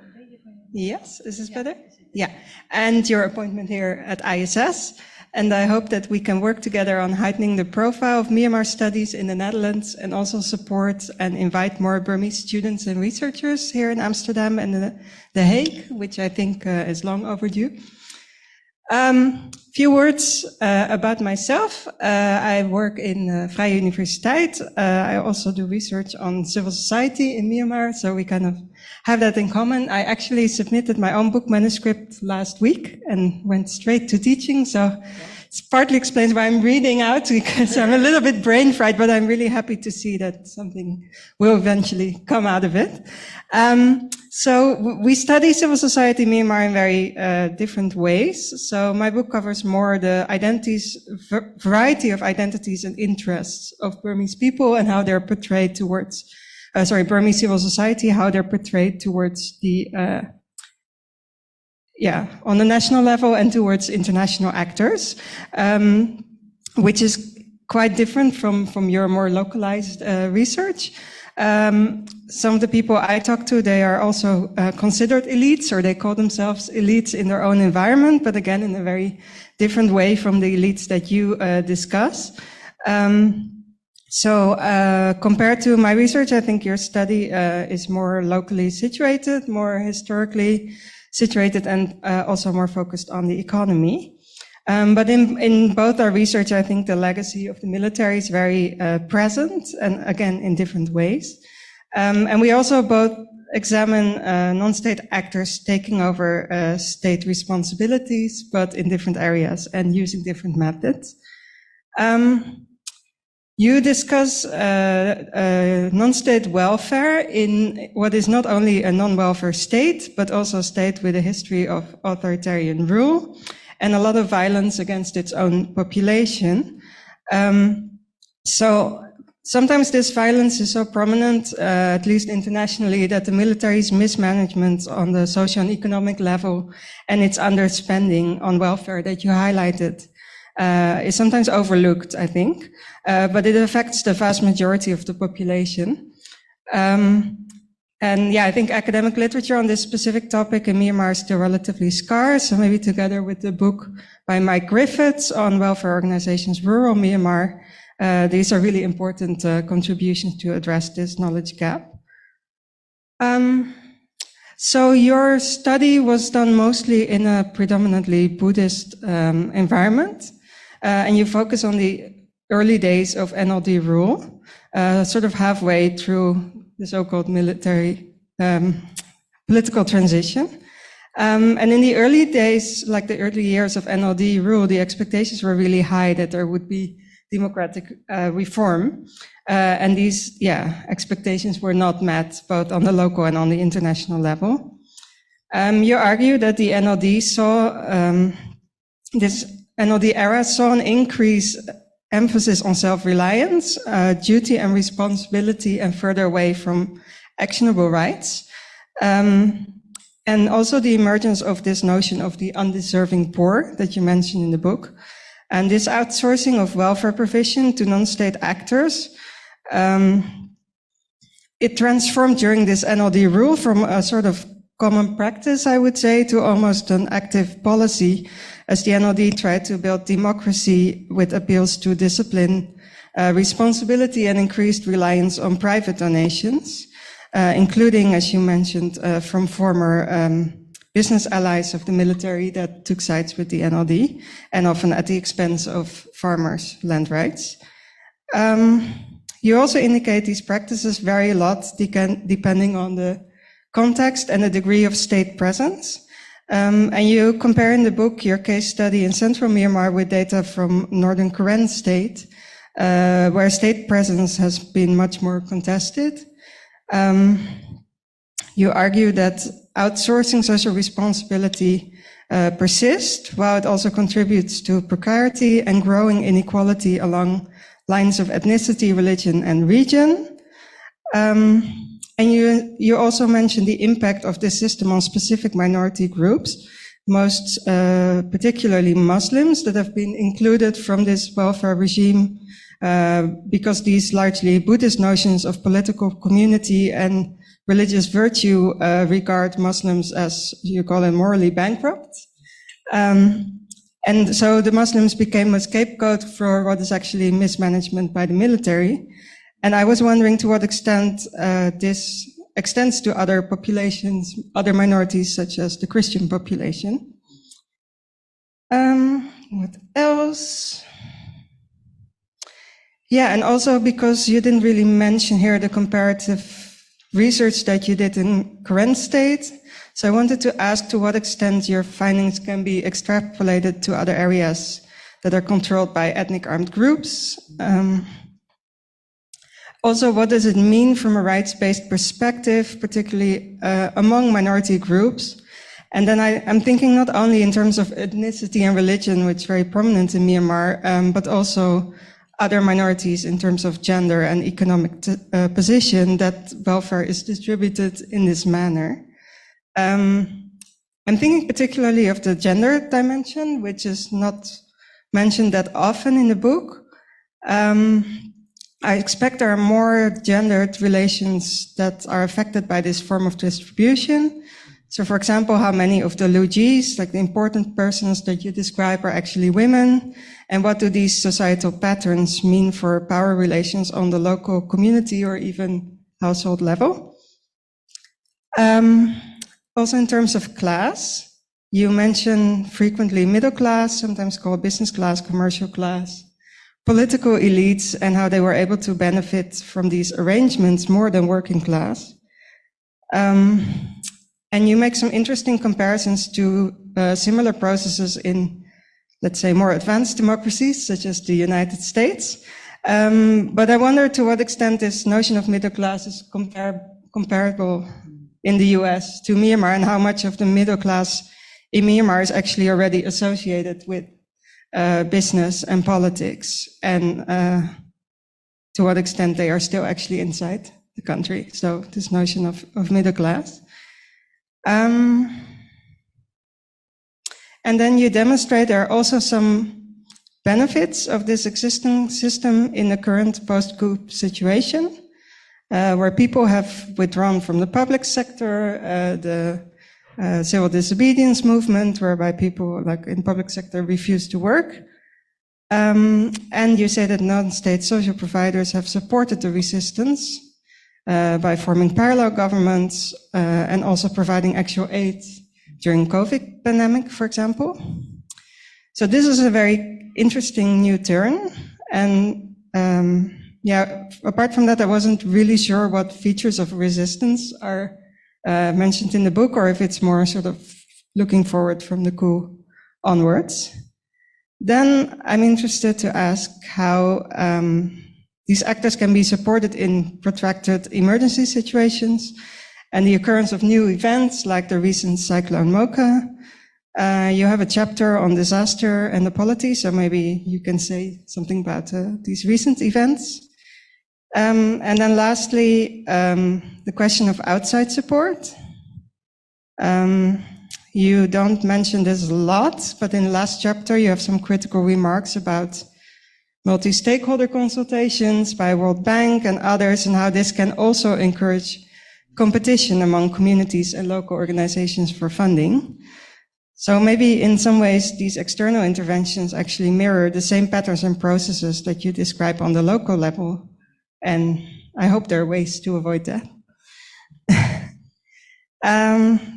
S3: Yes, is this better? Yeah, and your appointment here at ISS. And I hope that we can work together on heightening the profile of Myanmar studies in the Netherlands and also support and invite more Burmese students and researchers here in Amsterdam and The Hague, which I think is long overdue. Few words about myself. I work in Vrije Universiteit. I also do research on civil society in Myanmar, so we kind of have that in common. I actually submitted my own book manuscript last week and went straight to teaching, so it partly explains why I'm reading out, because I'm a little bit brain fried, but I'm really happy to see that something will eventually come out of it. So we study civil society in Myanmar in very different ways. So my book covers more the variety of identities and interests of Burmese people and how they're portrayed towards, Burmese civil society, how they're portrayed towards the, on the national level and towards international actors, which is quite different from your more localized research. Some of the people I talk to, they are also considered elites, or they call themselves elites in their own environment, but again, in a very different way from the elites that you discuss. So compared to my research, I think your study is more locally situated, more historically situated, and also more focused on the economy. But in both our research, I think the legacy of the military is very present, and again, in different ways. And we also both examine non-state actors taking over state responsibilities, but in different areas and using different methods. You discuss non-state welfare in what is not only a non-welfare state, but also a state with a history of authoritarian rule and a lot of violence against its own population. So sometimes this violence is so prominent, at least internationally, that the military's mismanagement on the social and economic level and its underspending on welfare that you highlighted is sometimes overlooked, I think, but it affects the vast majority of the population. And I think academic literature on this specific topic in Myanmar is still relatively scarce. So maybe together with the book by Mike Griffiths on welfare organizations, rural Myanmar, these are really important contributions to address this knowledge gap. So your study was done mostly in a predominantly Buddhist environment, and you focus on the early days of NLD rule, sort of halfway through the so-called military political transition. And in the early days, like the early years of NLD rule, the expectations were really high that there would be democratic reform. And these expectations were not met both on the local and on the international level. You argue that the NLD this NLD era saw an increased emphasis on self-reliance, duty and responsibility, and further away from actionable rights. And also the emergence of this notion of the undeserving poor that you mentioned in the book. And this outsourcing of welfare provision to non-state actors, it transformed during this NLD rule from a sort of common practice, I would say, to almost an active policy, as the NLD tried to build democracy with appeals to discipline, responsibility, and increased reliance on private donations, including, as you mentioned, from former business allies of the military that took sides with the NLD, and often at the expense of farmers' land rights. You also indicate these practices vary a lot depending on the context and the degree of state presence. And you compare in the book your case study in central Myanmar with data from northern Karen state, where state presence has been much more contested. You argue that outsourcing social responsibility persists, while it also contributes to precarity and growing inequality along lines of ethnicity, religion, and region. And you also mentioned the impact of this system on specific minority groups, most particularly Muslims that have been included from this welfare regime because these largely Buddhist notions of political community and religious virtue regard Muslims as, you call it, morally bankrupt. And so the Muslims became a scapegoat for what is actually mismanagement by the military. And I was wondering to what extent this extends to other populations, other minorities, such as the Christian population. What else? Yeah, and also because you didn't really mention here the comparative research that you did in current state. So I wanted to ask to what extent your findings can be extrapolated to other areas that are controlled by ethnic armed groups. Also, what does it mean from a rights-based perspective, particularly among minority groups? And then I'm thinking not only in terms of ethnicity and religion, which is very prominent in Myanmar, but also other minorities in terms of gender and economic position, that welfare is distributed in this manner. I'm thinking particularly of the gender dimension, which is not mentioned that often in the book. I expect there are more gendered relations that are affected by this form of distribution. So, for example, how many of the Lujis, like the important persons that you describe, are actually women? And what do these societal patterns mean for power relations on the local community or even household level? Also, in terms of class, you mention frequently middle class, sometimes called business class, commercial class, political elites, and how they were able to benefit from these arrangements more than working class. And you make some interesting comparisons to similar processes in, let's say, more advanced democracies, such as the United States. But I wonder to what extent this notion of middle class is comparable in the US to Myanmar, and how much of the middle class in Myanmar is actually already associated with business and politics, and to what extent they are still actually inside the country. So this notion of middle class. And then you demonstrate there are also some benefits of this existing system in the current post-coup situation, where people have withdrawn from the public sector, the civil disobedience movement, whereby people like in public sector refuse to work. And you say that non-state social providers have supported the resistance by forming parallel governments and also providing actual aid during COVID pandemic, for example. So this is a very interesting new turn. And yeah, apart from that, I wasn't really sure what features of resistance are mentioned in the book, or if it's more sort of looking forward from the coup onwards. Then I'm interested to ask how these actors can be supported in protracted emergency situations and the occurrence of new events like the recent Cyclone Mocha. You have a chapter on disaster and the polity, so maybe you can say something about these recent events. And then lastly, the question of outside support. You don't mention this a lot, but in the last chapter you have some critical remarks about multi-stakeholder consultations by World Bank and others, and how this can also encourage competition among communities and local organizations for funding. So maybe in some ways these external interventions actually mirror the same patterns and processes that you describe on the local level, and I hope there are ways to avoid that.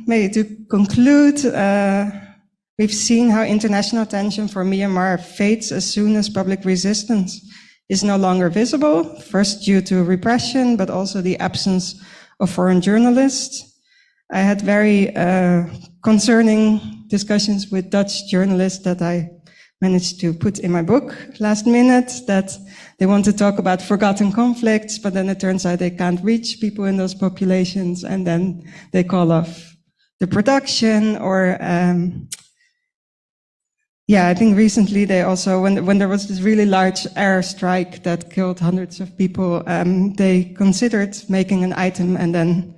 S3: Maybe to conclude, we've seen how international attention for Myanmar fades as soon as public resistance is no longer visible, first due to repression, but also the absence of foreign journalists. I had very concerning discussions with Dutch journalists that I managed to put in my book last minute, that they want to talk about forgotten conflicts, but then it turns out they can't reach people in those populations, and then they call off the production, or Yeah, I think recently they also, when there was this really large air strike that killed hundreds of people, they considered making an item and then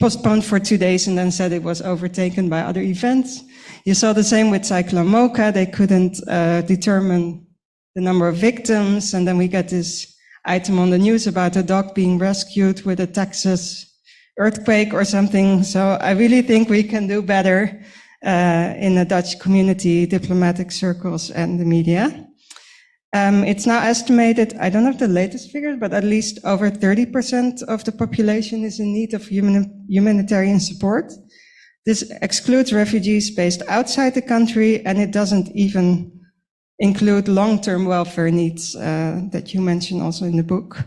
S3: postponed for 2 days and then said it was overtaken by other events. You saw the same with Cyclone Mocha. They couldn't determine the number of victims, and then we get this item on the news about a dog being rescued with a Texas earthquake or something. So I really think we can do better in the Dutch community, diplomatic circles, and the media. It's now estimated, I don't have the latest figures, but at least over 30% of the population is in need of humanitarian support. This excludes refugees based outside the country, and it doesn't even include long-term welfare needs that you mention also in the book.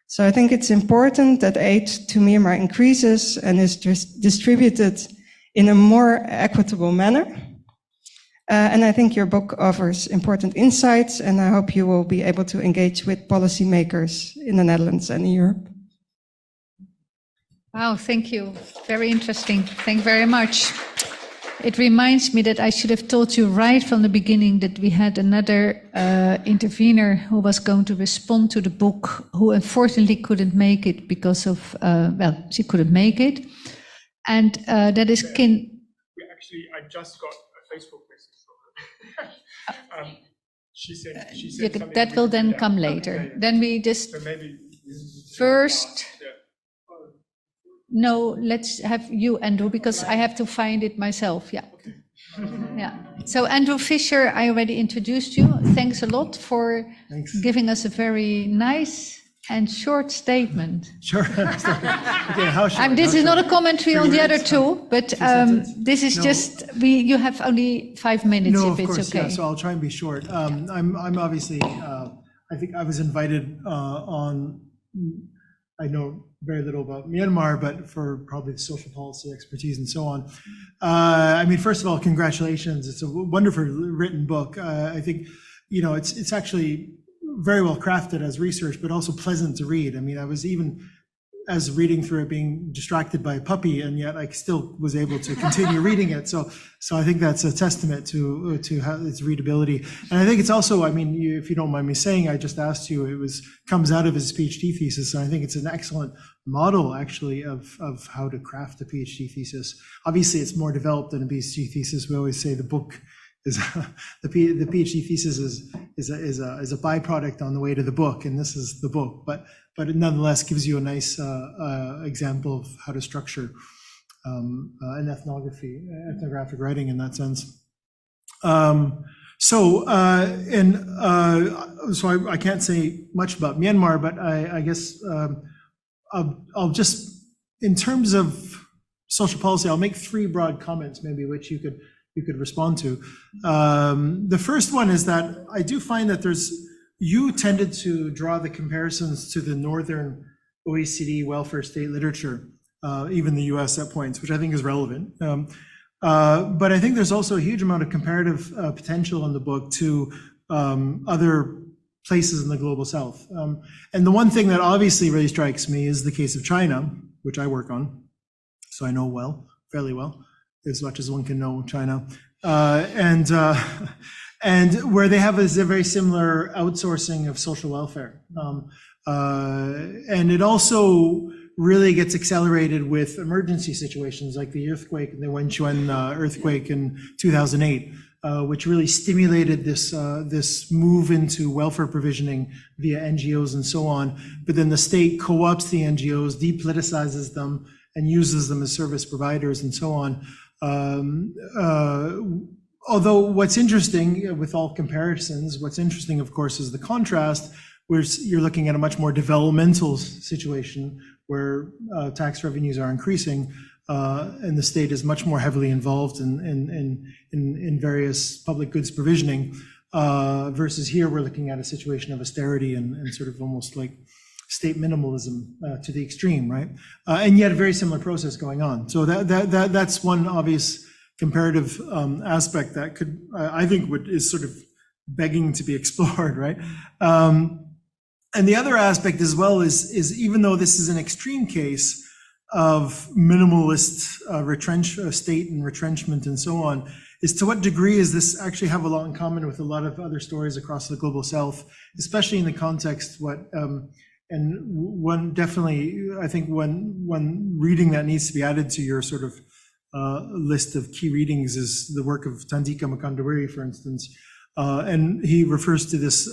S3: So I think it's important that aid to Myanmar increases and is distributed in a more equitable manner. And I think your book offers important insights, and I hope you will be able to engage with policymakers in the Netherlands and in Europe.
S1: Wow, thank you. Very interesting. Thank you very much. It reminds me that I should have told you right from the beginning that we had another intervener who was going to respond to the book, who unfortunately couldn't make it because of, she couldn't make it. And that is Kin.
S2: Actually, I just got a Facebook message from her. She said
S1: that will then come later.
S2: Yeah.
S1: Then we just
S2: So maybe
S1: first. No, let's have you, Andrew, because I have to find it myself. Yeah.
S2: Okay.
S1: Yeah. So Andrew Fisher, I already introduced you. Thanks a lot for giving us a very nice and short statement.
S4: Sure. Okay, how short?
S1: This is not a commentary on the other two, but this is just, you have only 5 minutes if it's okay.
S4: Yeah, so I'll try and be short. I'm obviously, I think I was invited on, I know very little about Myanmar, but for probably the social policy expertise and so on. I mean, first of all, congratulations. It's a wonderfully written book. I think, you know, it's actually very well crafted as research, but also pleasant to read. I mean, I was even, as reading through it, being distracted by a puppy, and yet I still was able to continue reading it. So I think that's a testament to how its readability. And I think it's also, I mean, if you don't mind me saying, I just asked you, it comes out of his PhD thesis, and I think it's an excellent model, actually, of how to craft a PhD thesis. Obviously, it's more developed than a PhD thesis. We always say the book is the PhD thesis is a byproduct on the way to the book, and this is the book. But it nonetheless gives you a nice example of how to structure an ethnographic writing in that sense. So I can't say much about Myanmar, but I guess I'll just, in terms of social policy, I'll make 3 broad comments, maybe, which you could respond to. The first one is that I do find that you tended to draw the comparisons to the Northern OECD welfare state literature, even the US at points, which I think is relevant. But I think there's also a huge amount of comparative potential in the book to other places in the global South. And the one thing that obviously really strikes me is the case of China, which I work on, so I know fairly well, as much as one can know China. And where they have a very similar outsourcing of social welfare. And it also really gets accelerated with emergency situations like the earthquake, the Wenchuan earthquake in 2008, which really stimulated this move into welfare provisioning via NGOs and so on. But then the state co-opts the NGOs, depoliticizes them, and uses them as service providers and so on. Although what's interesting with all comparisons, what's interesting, of course, is the contrast, where you're looking at a much more developmental situation where tax revenues are increasing, and the state is much more heavily involved in various public goods provisioning, versus here we're looking at a situation of austerity and sort of almost like state minimalism to the extreme, right? And yet a very similar process going on. So that's one obvious comparative aspect that could, I think, is sort of begging to be explored, right? And the other aspect as well is even though this is an extreme case of minimalist state and retrenchment and so on, is to what degree does this actually have a lot in common with a lot of other stories across the global South, especially in the context and one definitely, I think one reading that needs to be added to your sort of list of key readings is the work of Tandika Makandawiri, for instance. And he refers to this,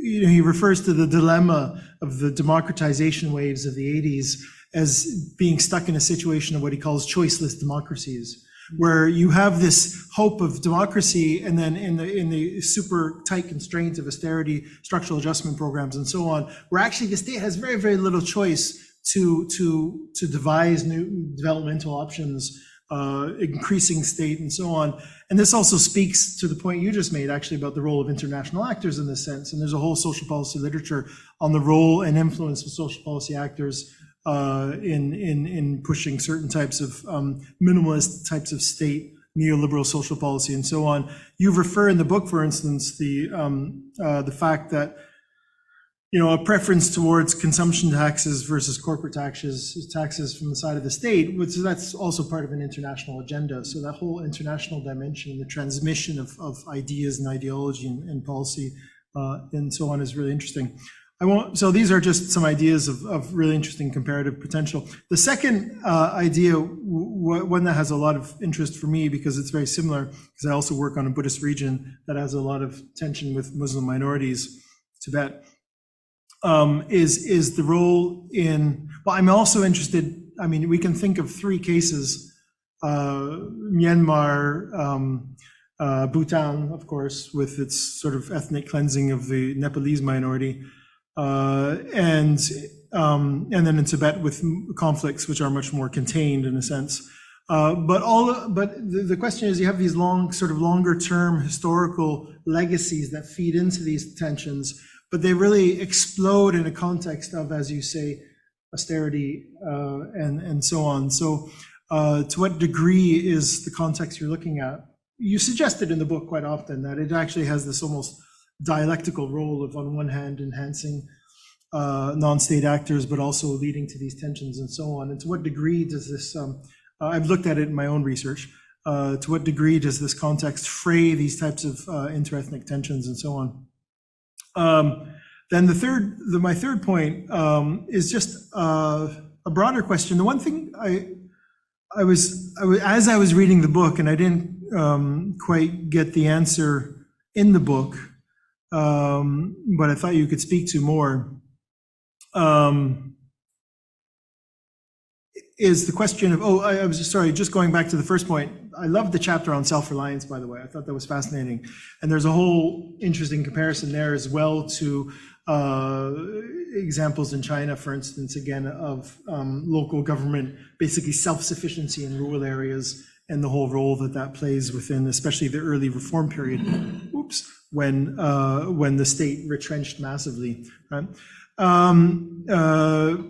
S4: he refers to the dilemma of the democratization waves of the 80s as being stuck in a situation of what he calls choiceless democracies, where you have this hope of democracy, and then in the super tight constraints of austerity, structural adjustment programs, and so on, where actually the state has very, very little choice to devise new developmental options, increasing state, and so on. And this also speaks to the point you just made, actually, about the role of international actors in this sense. And there's a whole social policy literature on the role and influence of social policy actors in pushing certain types of minimalist types of state, neoliberal social policy, and so on. You refer in the book, for instance, the fact that a preference towards consumption taxes versus corporate taxes from the side of the state, which that's also part of an international agenda. So that whole international dimension, the transmission of ideas and ideology and policy and so on is really interesting. So these are just some ideas of really interesting comparative potential. The second idea, one that has a lot of interest for me because it's very similar, because I also work on a Buddhist region that has a lot of tension with Muslim minorities, Tibet, is the role in, well, I'm also interested, I mean, we can think of three cases, Myanmar, Bhutan, of course, with its sort of ethnic cleansing of the Nepalese minority, and then in Tibet with conflicts which are much more contained in a sense. But the question is, you have these longer term historical legacies that feed into these tensions, but they really explode in a context of, as you say, austerity and so on. So to what degree is the context you're looking at? You suggested in the book quite often that it actually has this almost dialectical role of, on one hand, enhancing non-state actors, but also leading to these tensions and so on. And to what degree does this, I've looked at it in my own research, to what degree does this context fray these types of interethnic tensions and so on? Then my third point is just a broader question. The one thing as I was reading the book, and I didn't quite get the answer in the book, but I thought you could speak to more, is the question of, I was just going back to the first point. I love the chapter on self-reliance, by the way. I thought that was fascinating. And there's a whole interesting comparison there as well to examples in China, for instance, again, of local government, basically self-sufficiency in rural areas, and the whole role that plays within, especially the early reform period, when the state retrenched massively, right?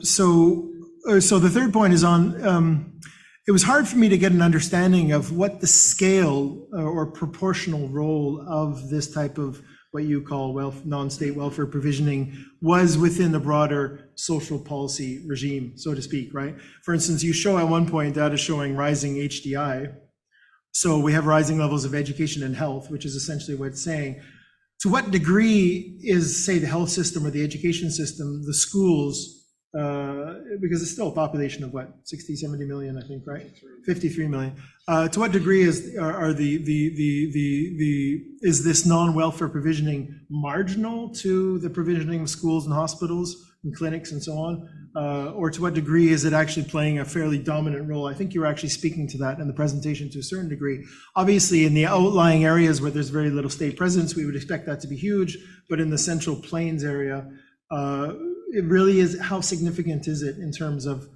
S4: So the third point is on, it was hard for me to get an understanding of what the scale or proportional role of this type of what you call non-state welfare provisioning was within the broader social policy regime, so to speak, right? For instance, you show at one point data showing rising HDI. So we have rising levels of education and health, which is essentially what it's saying. To what degree is, say, the health system or the education system, the schools, because it's still a population of what, 60, 70 million, I think, right? 53 million. To what degree is this non-welfare provisioning marginal to the provisioning of schools and hospitals and clinics and so on? Or to what degree is it actually playing a fairly dominant role? I think you were actually speaking to that in the presentation to a certain degree. Obviously, in the outlying areas where there's very little state presence, we would expect that to be huge, but in the Central Plains area, it really is, how significant is it in terms of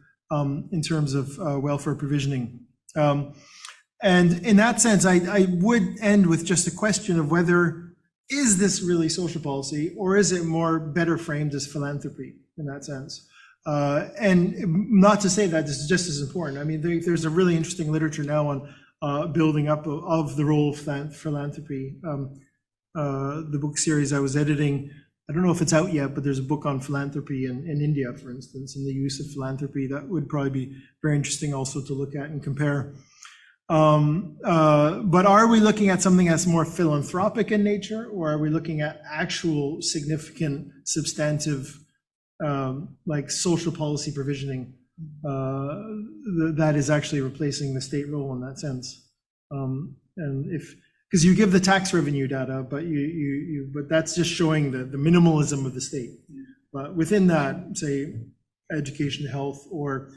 S4: welfare provisioning? And in that sense, I would end with just a question of whether, is this really social policy, or is it more better framed as philanthropy in that sense? And not to say that this is just as important. I mean, there's a really interesting literature now on building up of the role of philanthropy. The book series I was editing, I don't know if it's out yet, but there's a book on philanthropy in India, for instance, and the use of philanthropy. That would probably be very interesting also to look at and compare. But are we looking at something that's more philanthropic in nature, or are we looking at actual significant, substantive, like social policy provisioning that is actually replacing the state role in that sense? And because you give the tax revenue data, but but that's just showing the minimalism of the state. But within that, say, education, health, or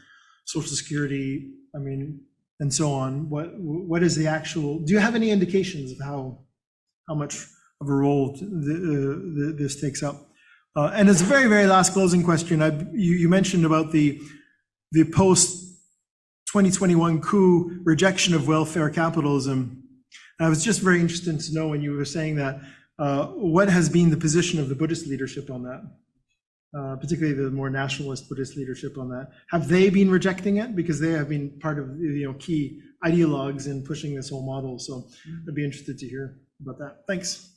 S4: social security, I mean, and so on, what is the actual, do you have any indications of how much of a role this takes up? And as a very, very last closing question, you mentioned about the post-2021 coup rejection of welfare capitalism. I was just very interested to know, when you were saying that, what has been the position of the Buddhist leadership on that? Particularly the more nationalist Buddhist leadership on that. Have they been rejecting it? Because they have been part of, key ideologues in pushing this whole model. So I'd be interested to hear about that. Thanks.